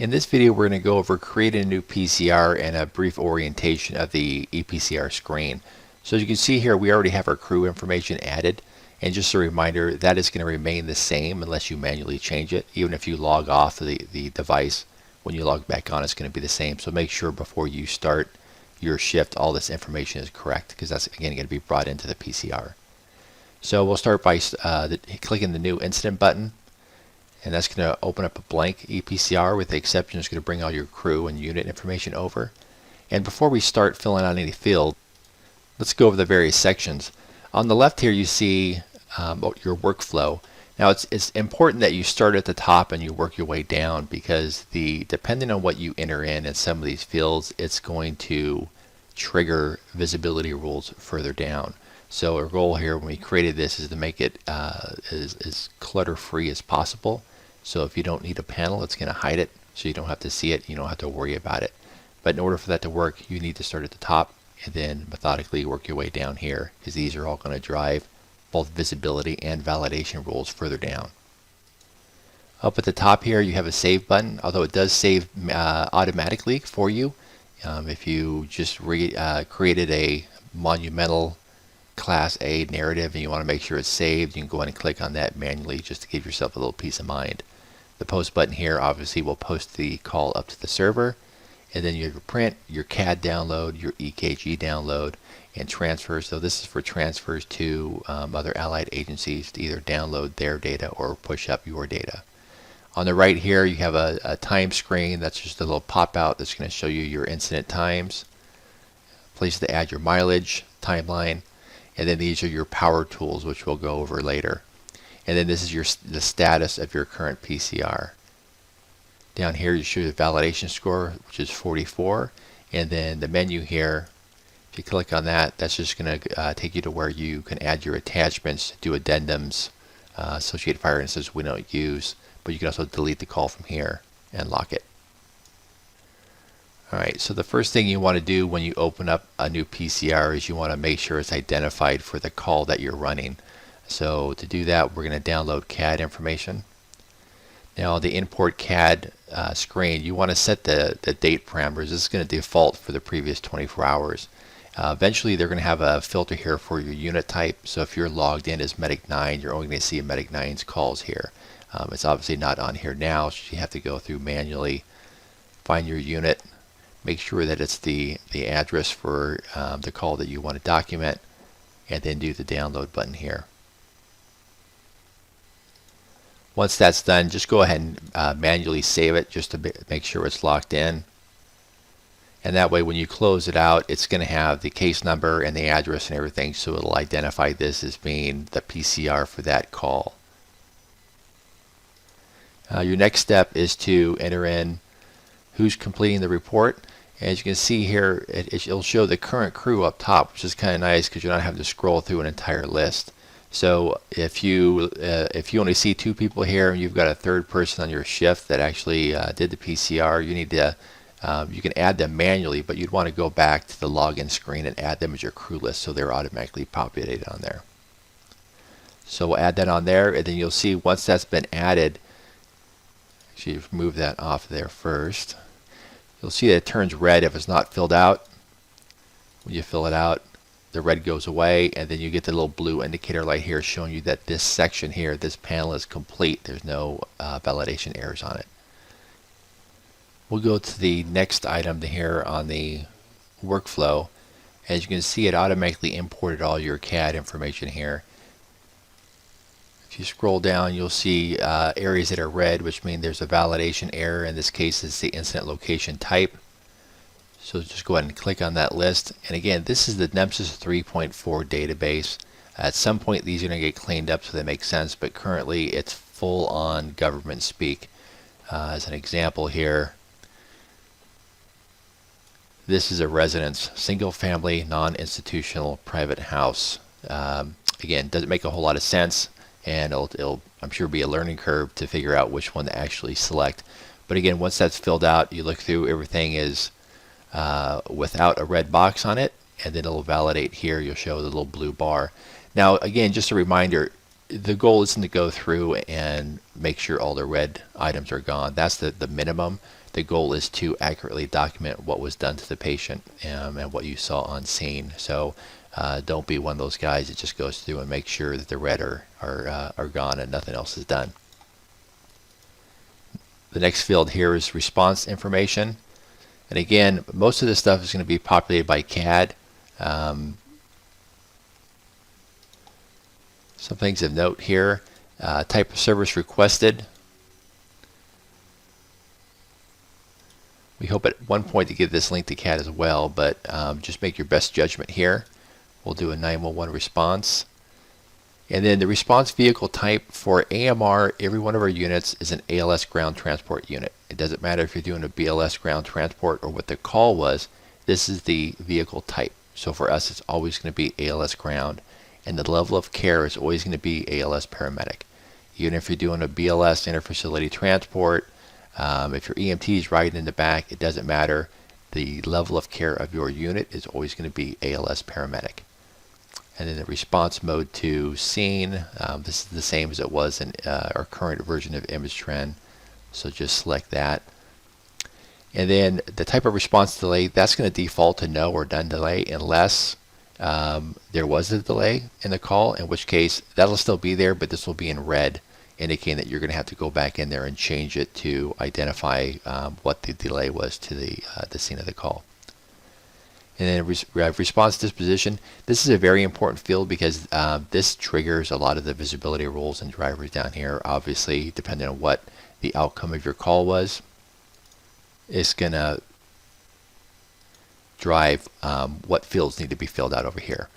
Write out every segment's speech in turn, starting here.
In this video, we're going to go over creating a new PCR and a brief orientation of the ePCR screen. So as you can see here, we already have our crew information added. And just a reminder, that is going to remain the same unless you manually change it. Even if you log off the device, when you log back on, it's going to be the same. So make sure before you start your shift, all this information is correct, because that's again going to be brought into the PCR. So we'll start by clicking the new incident button. And that's going to open up a blank ePCR, with the exception it's going to bring all your crew and unit information over. And before we start filling out any field, let's go over the various sections. On the left here you see your workflow. Now it's important that you start at the top and you work your way down, because depending on what you enter in some of these fields, it's going to trigger visibility rules further down. So our goal here when we created this is to make it as clutter-free as possible. So if you don't need a panel, it's going to hide it, so you don't have to see it, you don't have to worry about it. But in order for that to work, you need to start at the top and then methodically work your way down here, because these are all going to drive both visibility and validation rules further down. Up at the top here you have a save button, although it does save automatically for you. If you just created a monumental Class A narrative and you want to make sure it's saved, you can go ahead and click on that manually just to give yourself a little peace of mind. The post button here obviously will post the call up to the server, and then you have your print, your CAD download, your EKG download, and transfers. So this is for transfers to other allied agencies to either download their data or push up your data. On the right here you have a time screen. That's just a little pop out that's going to show you your incident times, place to add your mileage, timeline, and then these are your power tools, which we'll go over later. And then this is the status of your current PCR. Down here you show the validation score, which is 44, and then the menu here, if you click on that, that's just going to take you to where you can add your attachments, do addendums, associated fire instances we don't use, but you can also delete the call from here and lock it. Alright, so the first thing you want to do when you open up a new PCR is you want to make sure it's identified for the call that you're running. So to do that, we're going to download CAD information. Now the import CAD screen, you want to set the date parameters. This is going to default for the previous 24 hours. Eventually they're going to have a filter here for your unit type. So if you're logged in as Medic 9, you're only going to see Medic 9's calls here. It's obviously not on here now, so you have to go through manually, find your unit, make sure that it's the address for the call that you want to document, and then do the download button here. Once that's done, just go ahead and manually save it just to make sure it's locked in. And that way when you close it out, it's going to have the case number and the address and everything, so it'll identify this as being the PCR for that call. Your next step is to enter in who's completing the report. As you can see here, it'll show the current crew up top, which is kind of nice because you're not having to scroll through an entire list. So if you only see 2 people here and you've got a third person on your shift that actually did the PCR, you need to you can add them manually, but you'd want to go back to the login screen and add them as your crew list so they're automatically populated on there. So we'll add that on there, and then you'll see once that's been added, actually remove that off there first. You'll see that it turns red if it's not filled out. When you fill it out, the red goes away, and then you get the little blue indicator light here showing you that this section here, this panel, is complete. There's no validation errors on it. We'll go to the next item here on the workflow. As you can see, it automatically imported all your CAD information here. If you scroll down, you'll see areas that are red, which mean there's a validation error. In this case, it's the incident location type. So just go ahead and click on that list. And again, this is the NEMSIS 3.4 database. At some point, these are going to get cleaned up so they make sense, but currently it's full on government speak. As an example here, this is a residence, single family, non-institutional, private house. Again, doesn't make a whole lot of sense, and it'll I'm sure be a learning curve to figure out which one to actually select. But again, once that's filled out, you look through, everything is without a red box on it, and then it'll validate here. You'll show the little blue bar. Now again, just a reminder, the goal isn't to go through and make sure all the red items are gone. That's the minimum. The goal is to accurately document what was done to the patient and what you saw on scene. So don't be one of those guys that just goes through and makes sure that the red are gone and nothing else is done. The next field here is response information. And again, most of this stuff is going to be populated by CAD. Some things of note here. Type of service requested. We hope at one point to get this link to CAD as well, but just make your best judgment here. We'll do a 911 response. And then the response vehicle type for AMR, every one of our units is an ALS ground transport unit. It doesn't matter if you're doing a BLS ground transport or what the call was, this is the vehicle type. So for us, it's always going to be ALS ground, and the level of care is always going to be ALS paramedic. Even if you're doing a BLS interfacility transport, if your EMT is riding in the back, it doesn't matter. The level of care of your unit is always going to be ALS paramedic. And then the response mode to scene, this is the same as it was in our current version of ImageTrend. So just select that. And then the type of response delay, that's going to default to no or none delay unless there was a delay in the call, in which case that'll still be there, but this will be in red, indicating that you're going to have to go back in there and change it to identify what the delay was to the scene of the call. And then response disposition. This is a very important field because this triggers a lot of the visibility rules and drivers down here. Obviously, depending on what the outcome of your call was, it's going to drive what fields need to be filled out over here.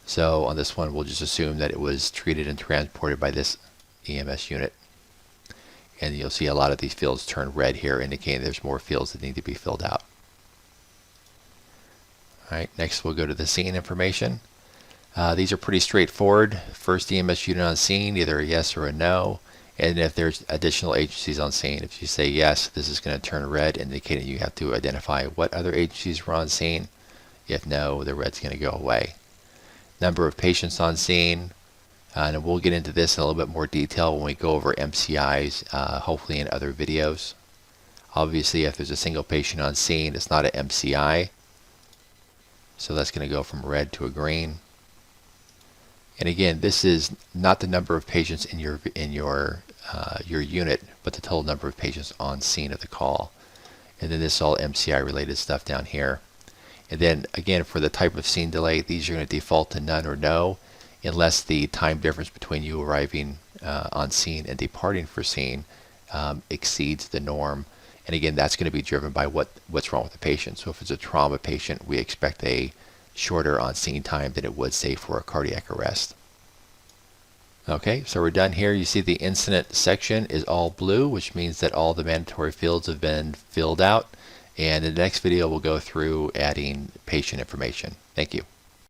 So on this one, we'll just assume that it was treated and transported by this EMS unit. And you'll see a lot of these fields turn red here, indicating there's more fields that need to be filled out. All right, next we'll go to the scene information. These are pretty straightforward. First EMS unit on scene, either a yes or a no. And if there's additional agencies on scene, if you say yes, this is going to turn red, indicating you have to identify what other agencies were on scene. If no, the red's going to go away. Number of patients on scene, and we'll get into this in a little bit more detail when we go over MCIs, hopefully in other videos. Obviously, if there's a single patient on scene, it's not an MCI. So that's going to go from red to a green. And again, this is not the number of patients in your unit, but the total number of patients on scene of the call. And then this is all MCI related stuff down here. And then again, for the type of scene delay, these are going to default to none or no, unless the time difference between you arriving on scene and departing for scene exceeds the norm. And again, that's going to be driven by what's wrong with the patient. So if it's a trauma patient, we expect a shorter on-scene time than it would, say, for a cardiac arrest. Okay, so we're done here. You see the incident section is all blue, which means that all the mandatory fields have been filled out. And in the next video, we'll go through adding patient information. Thank you.